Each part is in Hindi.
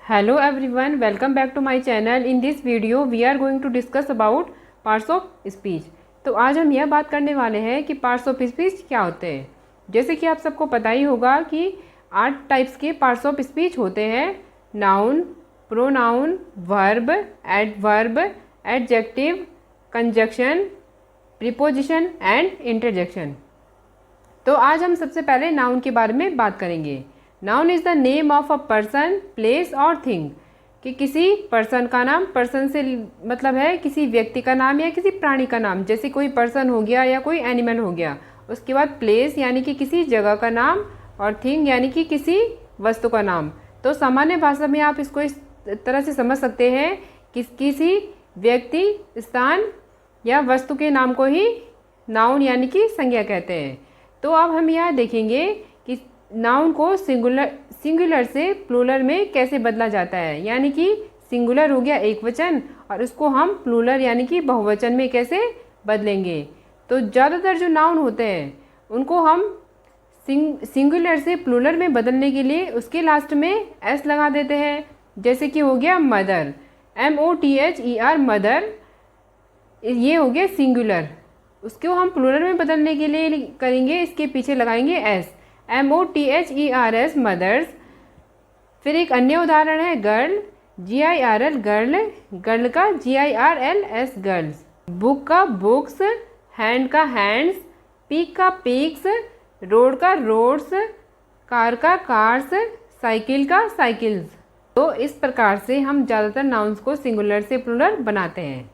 Hello everyone, welcome back to my channel. In this video we are going to discuss about parts of speech. तो आज हम यह बात करने वाले हैं कि पार्ट्स ऑफ स्पीच क्या होते हैं। जैसे कि आप सबको पता ही होगा कि 8 टाइप्स के पार्ट्स ऑफ स्पीच होते हैं: noun, pronoun, verb, adverb, adjective, conjunction, preposition and interjection. तो आज हम सबसे पहले नाउन के बारे में बात करेंगे। Noun is the name of a person, place और थिंग। कि किसी पर्सन का नाम, पर्सन से मतलब है किसी व्यक्ति का नाम या किसी प्राणी का नाम, जैसे कोई पर्सन हो गया या कोई एनिमल हो गया। उसके बाद प्लेस यानी कि किसी जगह का नाम, और थिंग यानी कि किसी वस्तु का नाम। तो सामान्य भाषा में आप इसको इस तरह से समझ सकते हैं कि किसी व्यक्ति, स्थान या वस्तु के नाम को ही नाउन यानी कि संज्ञा कहते हैं। तो अब हम यह देखेंगे कि नाउन को सिंगुलर से प्लूरल में कैसे बदला जाता है। यानी कि सिंगुलर हो गया एक वचन और उसको हम प्लूरल यानी कि बहुवचन में कैसे बदलेंगे। तो ज़्यादातर जो नाउन होते हैं उनको हम सिंगुलर से प्लूरल में बदलने के लिए उसके लास्ट में एस लगा देते हैं। जैसे कि हो गया मदर, MOTHER मदर, ये हो गया सिंगुलर। उसको हम प्लूरल में बदलने के लिए करेंगे, इसके पीछे लगाएंगे एस, MOTHERS मदर्स। फिर एक अन्य उदाहरण है गर्ल, GIRL गर्ल, गर्ल का GIRLS गर्ल्स। बुक का बुक्स, हैंड का हैंड्स, पीक का पीक्स, रोड का रोड्स, कार का कार्स, साइकिल का साइकिल्स। तो इस प्रकार से हम ज़्यादातर नाउन्स को सिंगुलर से प्लूरल बनाते हैं।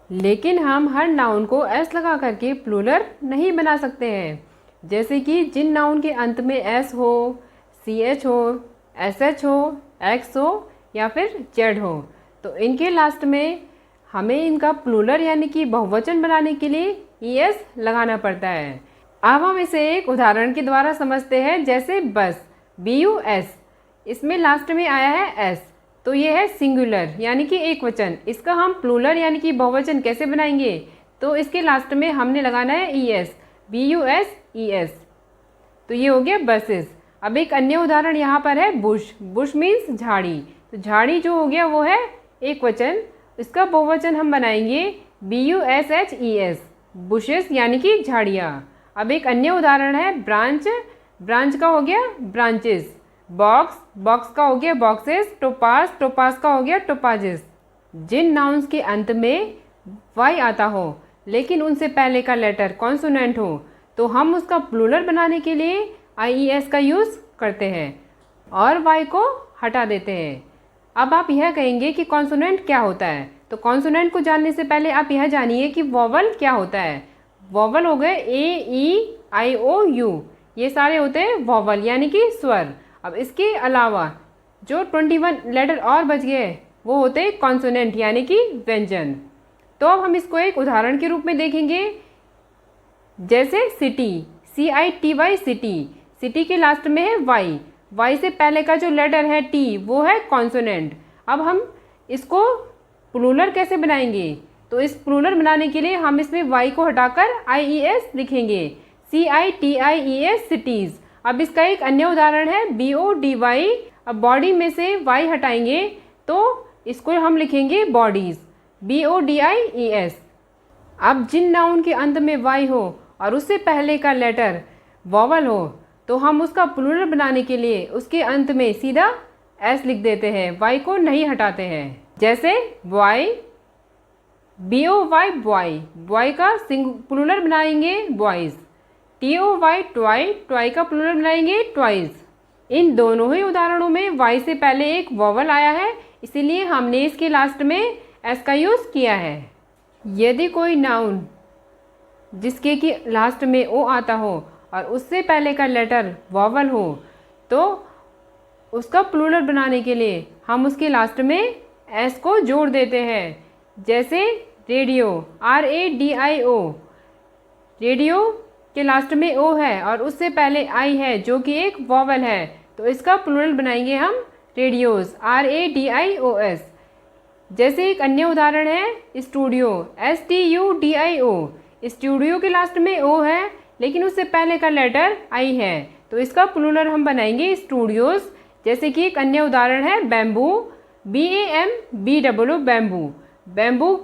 लेकिन हम हर नाउन को एस लगा करके प्लूरल नहीं बना सकते हैं। जैसे कि जिन नाउन के अंत में एस हो, CH हो, SH हो, X हो या फिर Z हो, तो इनके लास्ट में हमें इनका प्लूरल यानी कि बहुवचन बनाने के लिए ES लगाना पड़ता है। अब हम इसे एक उदाहरण के द्वारा समझते हैं। जैसे बस, BUS, इसमें लास्ट में आया है S, तो ये है सिंगुलर यानी कि एक वचन। इसका हम प्लूरल यानी कि बहुवचन कैसे बनाएंगे? तो इसके लास्ट में हमने लगाना है ES, BUSES। तो ये हो गया बसेस। अब एक अन्य उदाहरण यहाँ पर है बुश, बुश मीन्स झाड़ी। तो झाड़ी जो हो गया वो है एक वचन, इसका बहुवचन हम बनाएंगे BUSHES, बुशेस यानी कि झाड़ियाँ। अब एक अन्य उदाहरण है ब्रांच, ब्रांच का हो गया ब्रांचेस। बॉक्स, बॉक्स का हो गया बॉक्सेस। टोपास, टोपास का हो गया टोपाजेस। जिन नाउन्स के अंत में वाई आता हो लेकिन उनसे पहले का लेटर कॉन्सोनेंट हो, तो हम उसका प्लूरल बनाने के लिए IES का यूज़ करते हैं और वाई को हटा देते हैं। अब आप यह कहेंगे कि कॉन्सोनेंट क्या होता है। तो कॉन्सोनेंट को जानने से पहले आप यह जानिए कि वॉवल क्या होता है। वॉवल हो गए AEIOU, ये सारे होते हैं वॉवल यानी कि स्वर। अब इसके अलावा जो 21 लेटर और बच गए वो होते हैं कॉन्सोनेंट यानी कि व्यंजन। तो अब हम इसको एक उदाहरण के रूप में देखेंगे। जैसे सिटी, CITY सिटी, सिटी के लास्ट में है वाई, वाई से पहले का जो लेटर है T वो है कॉन्सोनेंट। अब हम इसको प्लूरल कैसे बनाएंगे? तो इस प्लूरल बनाने के लिए हम इसमें वाई को हटाकर IES लिखेंगे, CITIES सिटीज़। अब इसका एक अन्य उदाहरण है BODY। अब बॉडी में से वाई हटाएंगे तो इसको हम लिखेंगे बॉडीज़, BODIES। अब जिन नाउन के अंत में वाई हो और उससे पहले का लेटर वॉवल हो, तो हम उसका प्लूरल बनाने के लिए उसके अंत में सीधा S लिख देते हैं, वाई को नहीं हटाते हैं। जैसे बॉय, BOY बॉय, बॉय का प्लूरल बनाएंगे बॉयज़। TOY ट्वाई, ट्वाई का प्लूरल बनाएंगे ट्वाइज। इन दोनों ही उदाहरणों में वाई से पहले एक वॉवल आया है, इसीलिए हमने इसके लास्ट में एस का यूज़ किया है। यदि कोई नाउन जिसके कि लास्ट में ओ आता हो और उससे पहले का लेटर वॉवल हो, तो उसका प्लूरल बनाने के लिए हम उसके लास्ट में एस को जोड़ देते हैं। जैसे रेडियो, RADIO, रेडियो के लास्ट में ओ है और उससे पहले आई है जो कि एक वॉवल है, तो इसका प्लूरल बनाएंगे हम रेडियोस, RADIOS। जैसे एक अन्य उदाहरण है स्टूडियो, STUDIO, स्टूडियो के लास्ट में ओ है लेकिन उससे पहले का लेटर आई है, तो इसका प्लूरल हम बनाएंगे स्टूडियोज। जैसे कि एक अन्य उदाहरण है बैम्बू, BAMBOO बैम्बू। बैम्बू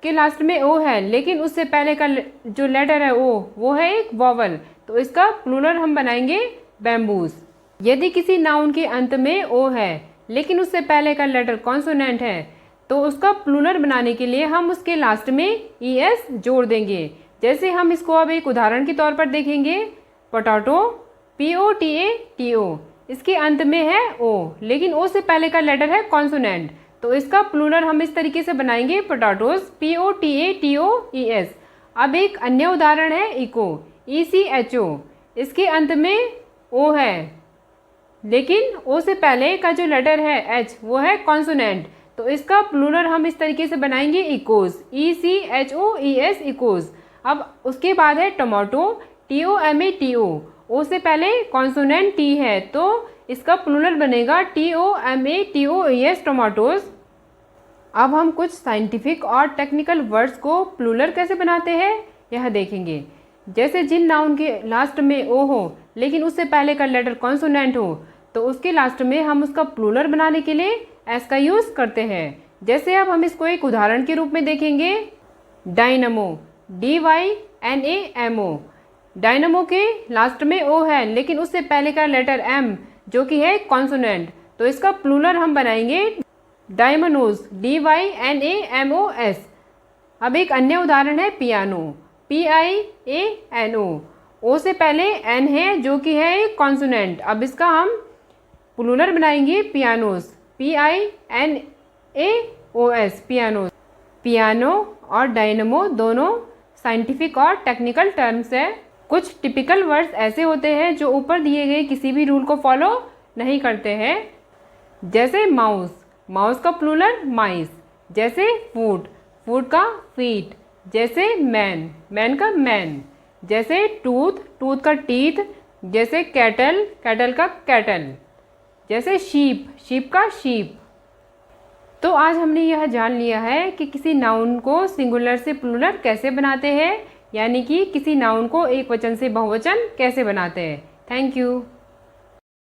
के लास्ट में ओ है, लेकिन उससे पहले का जो लेटर है ओ वो है एक वॉवल, तो इसका प्लूरल हम बनाएंगे बैम्बूज। यदि किसी नाउन के अंत में ओ है लेकिन उससे पहले का लेटर कॉन्सोनेंट है तो उसका प्लूरल बनाने के लिए हम उसके लास्ट में ES जोड़ देंगे। जैसे हम इसको अब एक उदाहरण के तौर पर देखेंगे। पोटैटो, POTATO, इसके अंत में है ओ लेकिन ओ से पहले का लेटर है कॉन्सोनेंट, तो इसका प्लूरल हम इस तरीके से बनाएंगे पोटैटोज, POTATOES। अब एक अन्य उदाहरण है इको, ECHO, इसके अंत में ओ है लेकिन ओ से पहले का जो लेटर है H वो है कॉन्सोनेंट, तो इसका प्लूरल हम इस तरीके से बनाएंगे इकोज, ECHOES, इकोज। अब उसके बाद है टोमेटो, TOMATO, ओ से पहले कॉन्सोनेंट T है तो इसका प्लूरल बनेगा TOMATOES, टोमेटोज। अब हम कुछ साइंटिफिक और टेक्निकल वर्ड्स को प्लूरल कैसे बनाते हैं यह देखेंगे। जैसे जिन नाउन के लास्ट में ओ हो लेकिन उससे पहले का लेटर कॉन्सोनेंट हो तो उसके लास्ट में हम उसका प्लूरल बनाने के लिए एस का यूज़ करते हैं। जैसे अब हम इसको एक उदाहरण के रूप में देखेंगे। डायनमो, DYNAMO, डायनमो के लास्ट में ओ है लेकिन उससे पहले का लेटर M जो कि है कॉन्सोनेंट, तो इसका प्लूरल हम बनाएंगे डायमोनोज, DYNAMOS। अब एक अन्य उदाहरण है पियानो, PIANO, ओ से पहले N है जो कि है एक कॉन्सोनेंट, अब इसका हम प्लूरल बनाएंगे पियानोज, PINAOS, पियानोज। पियानो और डायनमो दोनों साइंटिफिक और टेक्निकल टर्म्स है। कुछ टिपिकल वर्ड्स ऐसे होते हैं जो ऊपर दिए गए किसी भी रूल को फॉलो नहीं करते हैं। जैसे माउस, माउस का प्लूरल माइस। जैसे फूड, फूड का फीट। जैसे मैन, मैन का मैन। जैसे टूथ, टूथ का टीथ। जैसे कैटल, कैटल का कैटल। जैसे शीप, शीप का शीप। तो आज हमने यह जान लिया है कि किसी नाउन को सिंगुलर से प्लूरल कैसे बनाते हैं, यानी कि किसी नाउन को एक वचन से बहुवचन कैसे बनाते हैं। Thank you.